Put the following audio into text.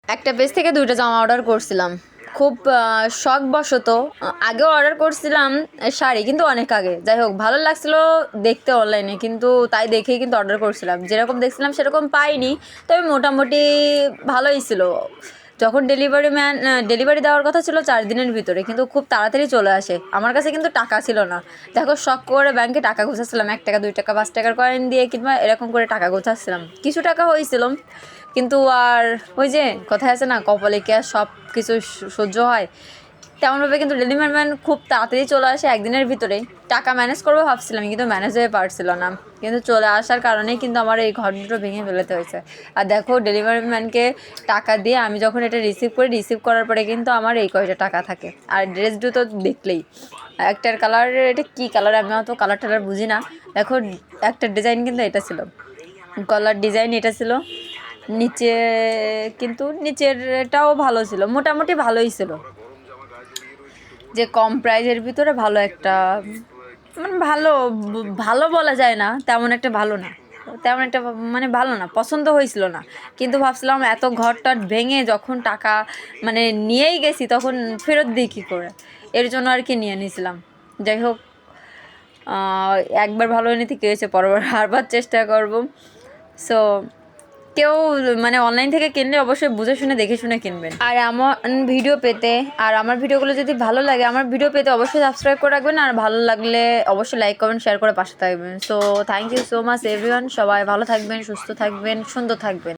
একটা পেজ থেকে 2টা জামা অর্ডার করছিলাম খুব শখবশত। আগেও অর্ডার করছিলাম শাড়ি, কিন্তু অনেক আগে। যাই হোক, ভালো লাগছিলো দেখতে অনলাইনে, কিন্তু তাই দেখেই কিন্তু অর্ডার করছিলাম। যেরকম দেখছিলাম সেরকম পাইনি, তবে মোটামুটি ভালোই ছিল। যখন ডেলিভারি দেওয়ার কথা ছিল 4 দিনের ভিতরে, কিন্তু খুব তাড়াতাড়ি চলে আসে। আমার কাছে কিন্তু টাকা ছিল না। দেখো, শখ করে ব্যাংকে টাকা গোছাচ্ছিলাম, 1 টাকা 2 টাকা 5 টাকার কয়েন দিয়ে, কিংবা এরকম করে টাকা গোছাচ্ছিলাম। কিছু টাকা হয়েছিল, কিন্তু আর ওই যে কথায় আছে না, কপালে কি আর সব কিছু সহ্য হয়, তেমনভাবে কিন্তু ডেলিভারি ম্যান খুব তাড়াতাড়ি চলে আসে 1 দিনের ভিতরেই। টাকা ম্যানেজ করবো ভাবছিলাম, কিন্তু ম্যানেজ হয়ে পারছিল না। কিন্তু চলে আসার কারণেই কিন্তু আমার এই ঘর দুটো ভেঙে ফেলতে হয়েছে। আর দেখো, ডেলিভারি ম্যানকে টাকা দিয়ে আমি যখন এটা রিসিভ করার পরে কিন্তু আমার এই কয়টা টাকা থাকে। আর ড্রেস দুটো দেখলেই, একটার কালার, এটা কী কালার আমি অত কালার টালার বুঝি না। দেখো, একটা ডিজাইন কিন্তু এটা ছিল, গলার ডিজাইন এটা ছিল, নিচে কিন্তু নিচেরটাও ভালো ছিল, মোটামুটি ভালোই ছিল। যে কম প্রাইজের ভিতরে ভালো একটা, মানে ভালো, ভালো বলা যায় না, তেমন একটা ভালো না, তেমন একটা মানে ভালো না, পছন্দ হয়েছিল না। কিন্তু ভাবছিলাম এত ঘরটার ভেঙে যখন টাকা মানে নিয়েই গেছি, তখন ফেরত দিই কী করে, এর জন্য আর কি নিয়ে নিয়েছিলাম। যাই হোক, একবার ভালো নিতে কী হয়েছে, হারবার চেষ্টা করব। সো কেউ মানে অনলাইন থেকে কিনলে অবশ্যই বুঝে শুনে দেখে শুনে কিনবেন। আর আমার ভিডিও পেতে, আর আমার ভিডিওগুলো যদি ভালো লাগে, আমার ভিডিও পেতে অবশ্যই সাবস্ক্রাইব করে রাখবেন। আর ভালো লাগলে অবশ্যই লাইক কমেন্ট শেয়ার করে পাশে থাকবেন। So thank you so much everyone. সবাই ভালো থাকবেন, সুস্থ থাকবেন, সুন্দর থাকবেন।